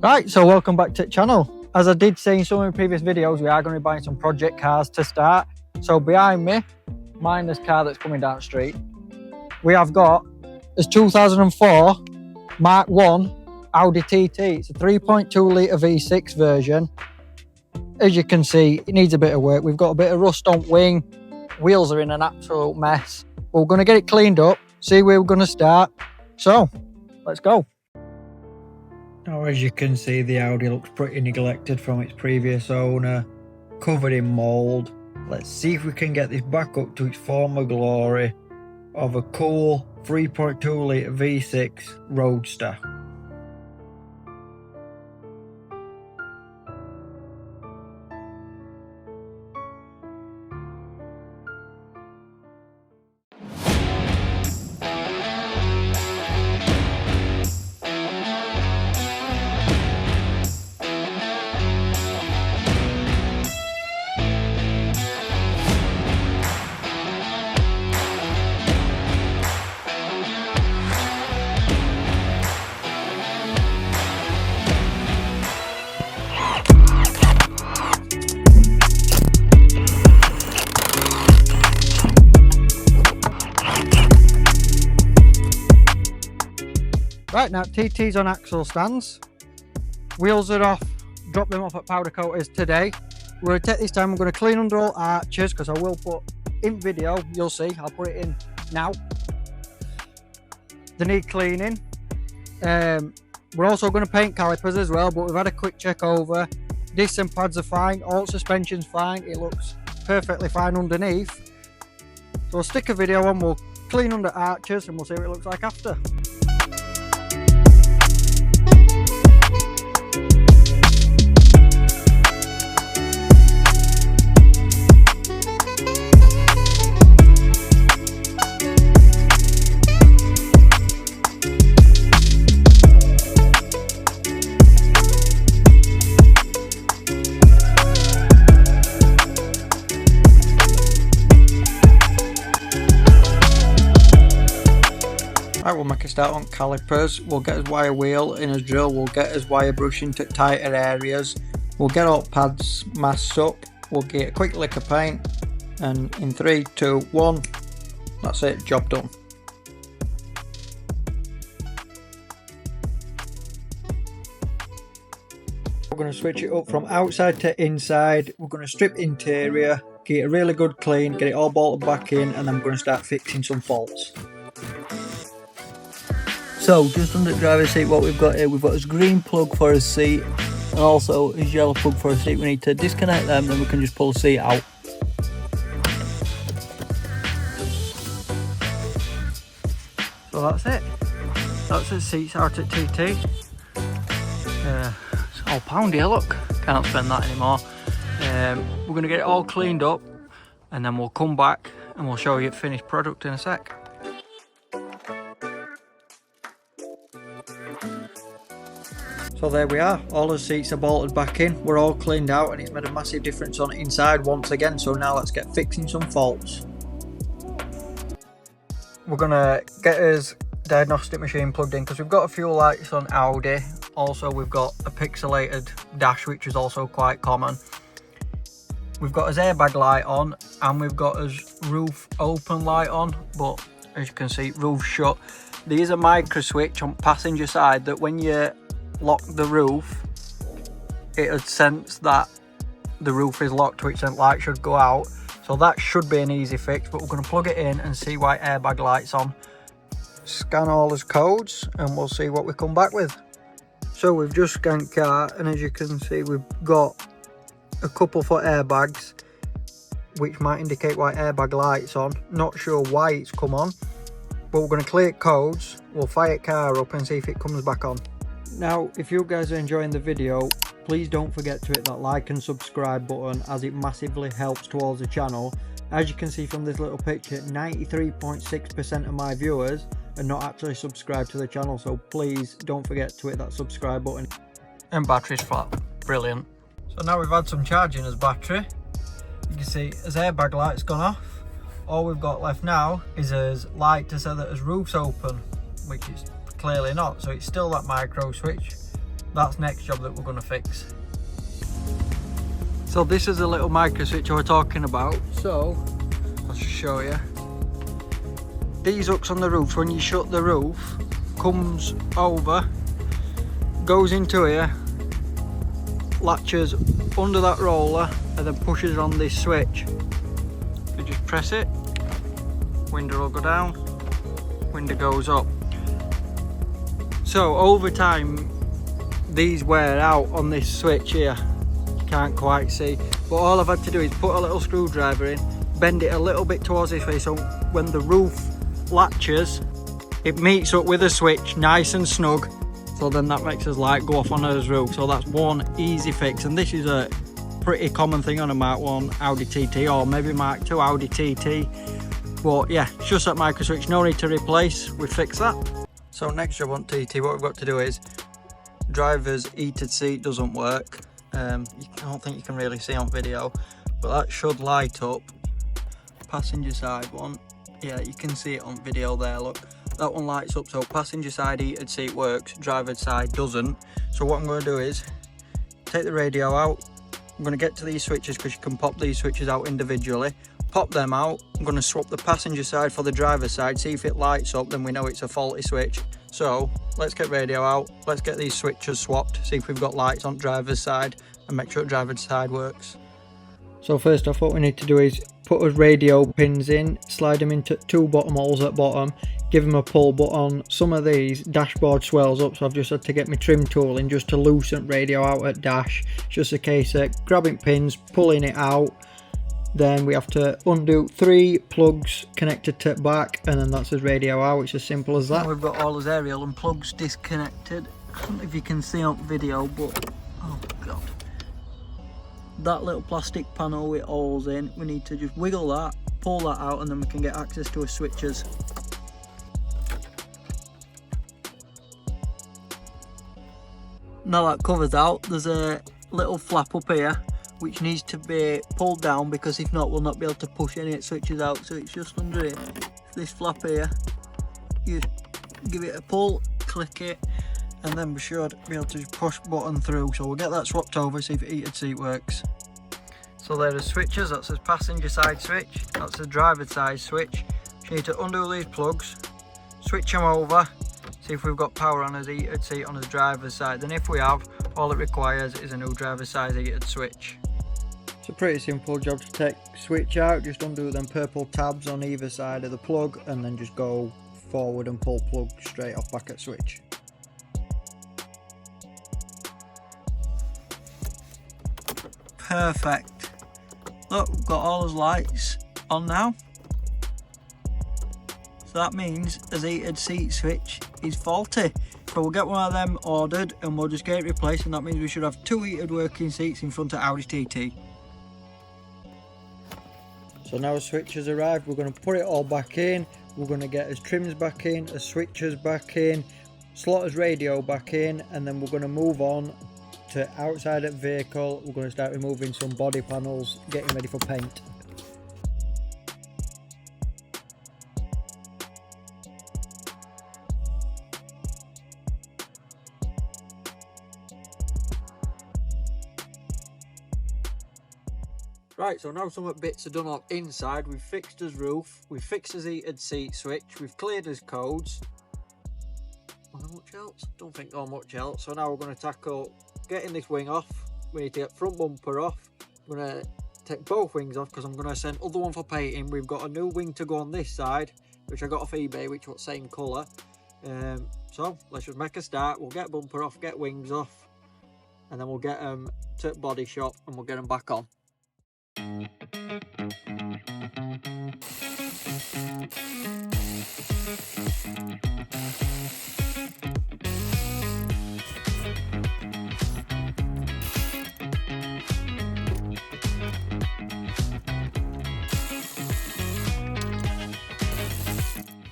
Right, so welcome back to the channel. As I did say in some of the previous videos, we are going to be buying some project cars to start. So behind me, this car that's coming down the street, we have got this 2004 Mark 1 Audi TT. It's a 3.2 litre V6 version. As you can see, it needs a bit of work. We've got a bit of rust on wing. Wheels are in an absolute mess. But we're going to get it cleaned up, see where we're going to start. So, let's go. Now, as you can see, the Audi looks pretty neglected from its previous owner, covered in mould. Let's see if we can get this back up to its former glory of a cool 3.2 litre V6 Roadster. Right, now TT's on axle stands, wheels are off, drop them off at powder coaters today. We're going to take this time, I'm going to clean under all arches because I will put in video, you'll see, I'll put it in now. They need cleaning. We're also going to paint calipers as well, but we've had a quick check over. Discs and pads are fine, all suspension's fine, it looks perfectly fine underneath. So I'll stick a video on, we'll clean under arches and we'll see what it looks like after. Right, we'll make a start on calipers. We'll get his wire wheel in his drill, we'll get his wire brush into tighter areas, we'll get all pads masked up, we'll get a quick lick of paint, and in 3, 2, 1, that's it, job done. We're going to switch it up from outside to inside. We're going to strip interior, get it really good clean, get it all bolted back in, and then we're going to start fixing some faults. So just under the driver's seat, what we've got here, we've got this green plug for his seat and also his yellow plug for his seat. We need to disconnect them, then we can just pull the seat out. So that's it. That's the seats out at TT. It's all pound here, look. Can't spend that anymore. We're going to get it all cleaned up and then we'll come back and we'll show you the finished product in a sec. So there we are, all the seats are bolted back in, we're all cleaned out and it's made a massive difference on inside once again. So now let's get fixing some faults. We're gonna get his diagnostic machine plugged in because we've got a few lights on Audi. Also we've got a pixelated dash, which is also quite common. We've got his airbag light on and we've got his roof open light on, but as you can see, roof shut. There is a micro switch on passenger side that when you lock the roof, it would sense that the roof is locked, which then light should go out. So that should be an easy fix, but we're going to plug it in and see why airbag light's on. Scan all his codes and we'll see what we come back with. So we've just scanned car and as you can see we've got a couple for airbags, which might indicate why airbag light's on. Not sure why it's come on, but we're going to clear codes, we'll fire car up and see if it comes back on. Now, if you guys are enjoying the video, please don't forget to hit that like and subscribe button as it massively helps towards the channel. As you can see from this little picture, 93.6% of my viewers are not actually subscribed to the channel, so please don't forget to hit that subscribe button. And battery's flat, brilliant. So now we've had some charge in his battery. You can see his airbag light's gone off. All we've got left now is his light to say that his roof's open, which is clearly not, so it's still that micro switch. that's next job that we're going to fix. So this is a little micro switch we're talking about. So I'll just show you. These hooks on the roof, when you shut the roof, comes over, goes into here, latches under that roller, and then pushes on this switch. You just press it, window will go down, window goes up. So over time these wear out on this switch here. You can't quite see, but all I've had to do is put a little screwdriver in, bend it a little bit towards this way, so when the roof latches it meets up with the switch nice and snug, so then that makes us light go off on his roof. So that's one easy fix, and this is a pretty common thing on a Mark 1 Audi TT, or maybe Mark 2 Audi TT. But yeah, it's just that micro switch, no need to replace, we fix that. So next job on TT, what we've got to do is, driver's heated seat doesn't work. I don't think you can really see on video, but that should light up. Passenger side one, yeah, you can see it on video there, look. That one lights up, so passenger side heated seat works, driver's side doesn't. So what I'm going to do is, take the radio out. I'm going to get to these switches because you can pop these switches out individually. Pop them out. I'm going to swap the passenger side for the driver's side, see if it lights up, then we know it's a faulty switch. So let's get radio out, let's get these switches swapped, see if we've got lights on driver's side, and make sure driver's side works. So first off, what we need to do is put our radio pins in, slide them into 2 bottom holes at bottom, give them a pull, but on some of these dashboard swells up, so I've just had to get my trim tool in just to loosen radio out at dash. It's just a case of grabbing pins, pulling it out, then we have to undo 3 plugs connected to back, and then that's his radio out. It's as simple as that. And we've got all his aerial and plugs disconnected. I don't know if you can see on video, but oh god, that little plastic panel with holes in, we need to just wiggle that, pull that out, and then we can get access to his switches. Now that covers out, there's a little flap up here which needs to be pulled down, because if not we'll not be able to push any switches out. So it's just under it, this flap here, you give it a pull, click it, and then we should be able to just push button through. So we'll get that swapped over, see if the heated seat works. So there are switches, that's his passenger side switch, that's the driver side switch. You need to undo these plugs, switch them over, see if we've got power on his heated seat on his driver's side. Then if we have, all it requires is a new driver's side heated switch. It's a pretty simple job to take switch out, just undo them purple tabs on either side of the plug, and then just go forward and pull plug straight off back at switch. Perfect. Look, we've got all his lights on now. So that means his heated seat switch is faulty. So we'll get one of them ordered and we'll just get it replaced, and that means we should have 2 heated working seats in front of Audi TT. So now the switch has arrived, we're going to put it all back in, we're going to get his trims back in, his switches back in, slot his radio back in, and then we're going to move on to outside of vehicle. We're going to start removing some body panels, getting ready for paint. Right, so now some bits are done up inside. We've fixed his roof, we've fixed his heated seat switch, we've cleared his codes. Not much else? Don't think not much else. So now we're going to tackle getting this wing off. We need to get front bumper off. I'm going to take both wings off because I'm going to send other one for painting. We've got a new wing to go on this side, which I got off eBay, which was same colour. So let's just make a start. We'll get bumper off, get wings off, and then we'll get them to body shop and we'll get them back on.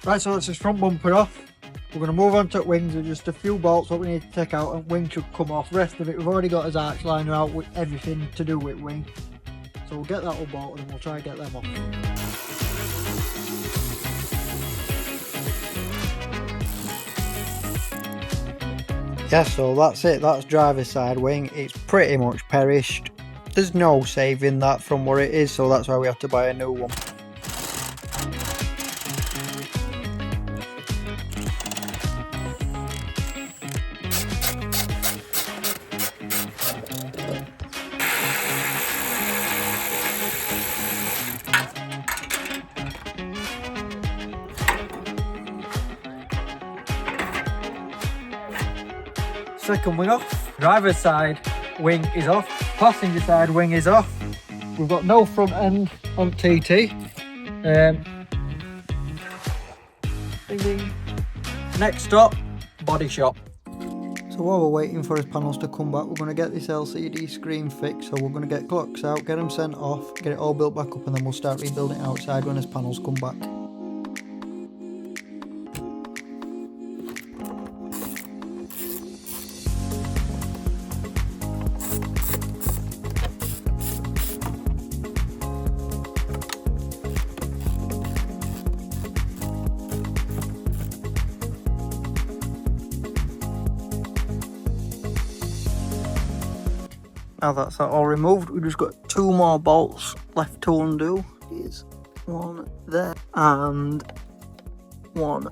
Right, so that's his front bumper off. We're going to move on to wings with just a few bolts what we need to take out, and wing should come off. Rest of it, we've already got his arch liner out with everything to do with wing. So we'll get that all bolted and we'll try and get them off. Yeah, so that's it, that's driver's side wing. It's pretty much perished. There's no saving that from where it is, so that's why we have to buy a new one. Second wing off, driver's side wing is off, passenger side wing is off. We've got no front end on TT. Next stop, body shop. So while we're waiting for his panels to come back, we're going to get this LCD screen fixed. So we're going to get clocks out, get them sent off, get it all built back up, and then we'll start rebuilding it outside when his panels come back. Now that's that all removed, we've just got 2 more bolts left to undo. There's one there and one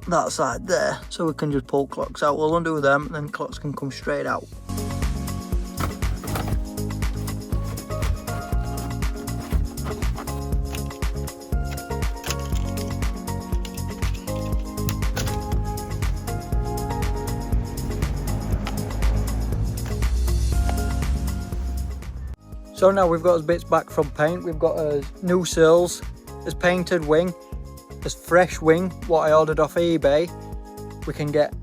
that side there. So we can just pull clocks out. We'll undo them and then clocks can come straight out. So now we've got his bits back from paint. We've got his new sills, his painted wing, his fresh wing, what I ordered off eBay. We can get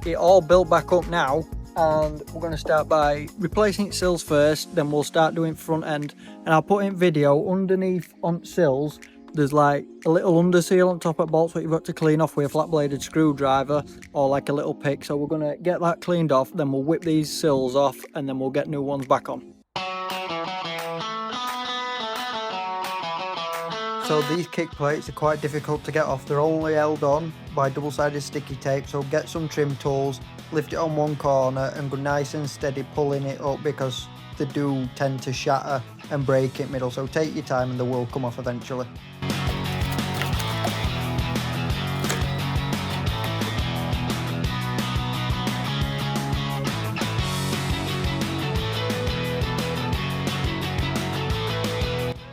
it all built back up now, and we're going to start by replacing sills first, then we'll start doing front end. And I'll put in video underneath on sills. There's like a little under seal on top of bolts what you've got to clean off with a flat bladed screwdriver or like a little pick. So we're going to get that cleaned off, then we'll whip these sills off, and then we'll get new ones back on. So these kick plates are quite difficult to get off. They're only held on by double-sided sticky tape, so get some trim tools, lift it on one corner and go nice and steady pulling it up, because they do tend to shatter and break in middle, so take your time and they will come off eventually.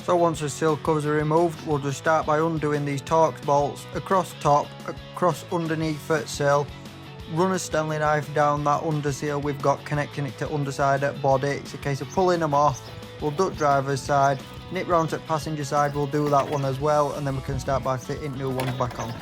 So once the sill covers are removed, we'll just start by undoing these Torx bolts across top, across underneath that sill, run a Stanley knife down that under seal we've got connecting it to underside at body. It's a case of pulling them off. We'll duck driver's side, nip round to passenger side, we'll do that one as well, and then we can start by fitting new ones back on.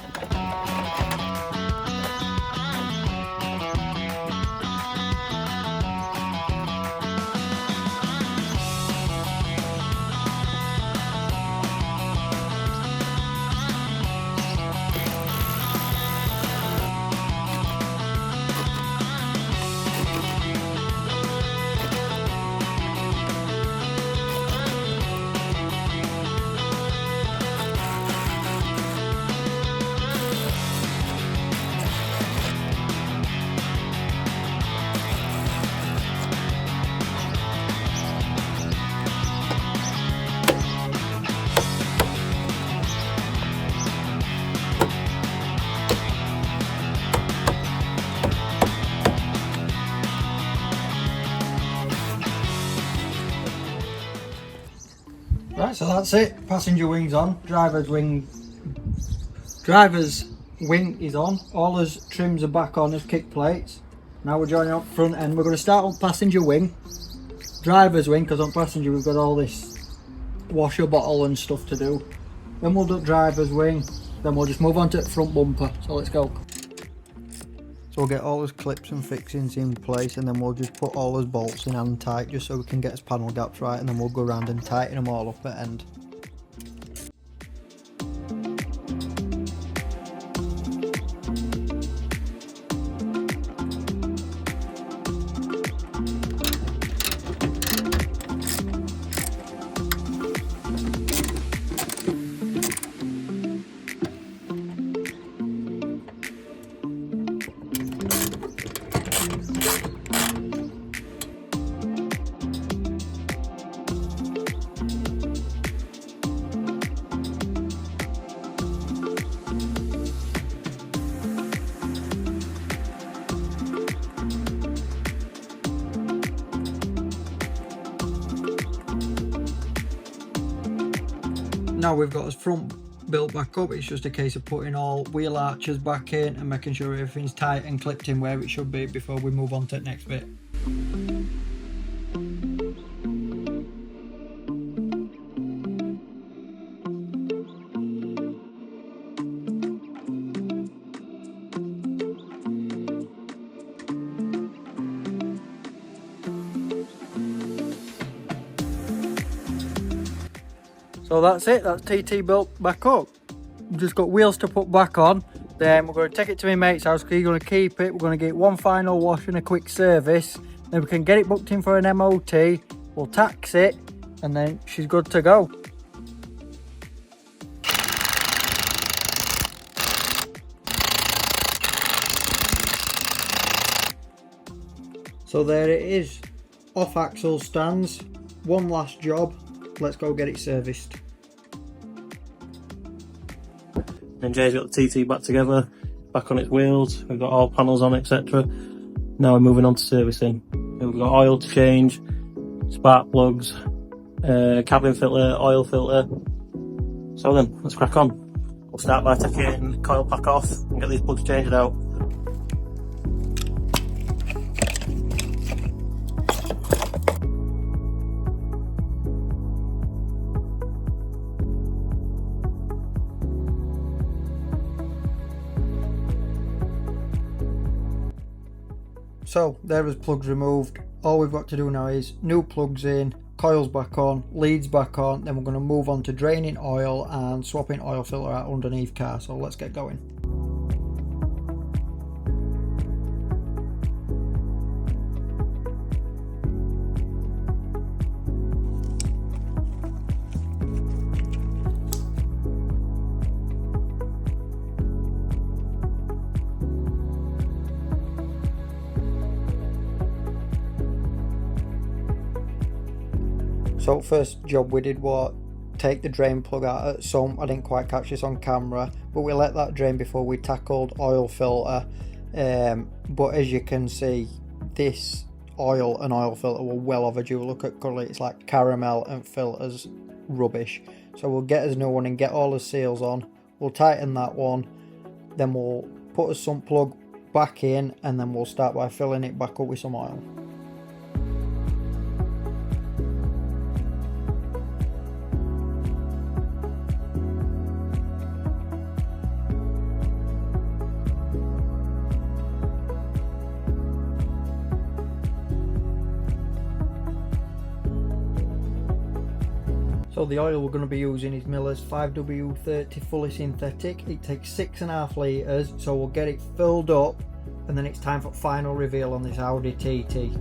Right, so that's it. Passenger wing's on. Driver's wing is on. All his trims are back on his kick plates. Now we're joining up front end. We're going to start on passenger wing. Driver's wing, because on passenger we've got all this washer bottle and stuff to do. Then we'll do driver's wing. Then we'll just move on to the front bumper. So let's go. So we'll get all his clips and fixings in place, and then we'll just put all his bolts in hand tight just so we can get his panel gaps right, and then we'll go around and tighten them all up at end. now we've got his front built back up, it's just a case of putting all wheel arches back in and making sure everything's tight and clipped in where it should be before we move on to the next bit. So that's it, that's TT built back up. We've just got wheels to put back on. Then we're going to take it to my mate's house because he's going to keep it. We're going to get one final wash and a quick service. Then we can get it booked in for an MOT. We'll tax it and then she's good to go. So there it is, off axle stands, one last job. Let's go get it serviced. And Jay's got the TT back together, back on its wheels, we've got all panels on, etc. Now we're moving on to servicing. We've got oil to change, spark plugs, cabin filter, oil filter. So then, let's crack on. We'll start by taking the coil pack off and get these plugs changed out. So there is plugs removed. All we've got to do now is new plugs in, coils back on, leads back on, then we're going to move on to draining oil and swapping oil filter out underneath car. So let's get going. So first job we did was take the drain plug out at some. I didn't quite catch this on camera, but we let that drain before we tackled oil filter. But as you can see, this oil and oil filter were well overdue. Look at colour, it's like caramel and filters rubbish. So we'll get us a new one and get all the seals on. We'll tighten that one, then we'll put a sump plug back in, and then we'll start by filling it back up with some oil. So the oil we're going to be using is Miller's 5W30 fully synthetic. It takes 6.5 litres, so we'll get it filled up and then it's time for final reveal on this Audi TT.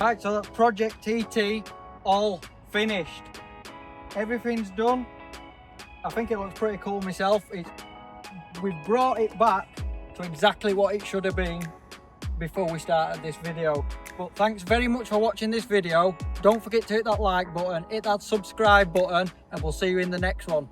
Right, so that's Project TT all finished. Everything's done. I think it looks pretty cool myself. We've brought it back to exactly what it should have been before we started this video. But thanks very much for watching this video. Don't forget to hit that like button, hit that subscribe button, and we'll see you in the next one.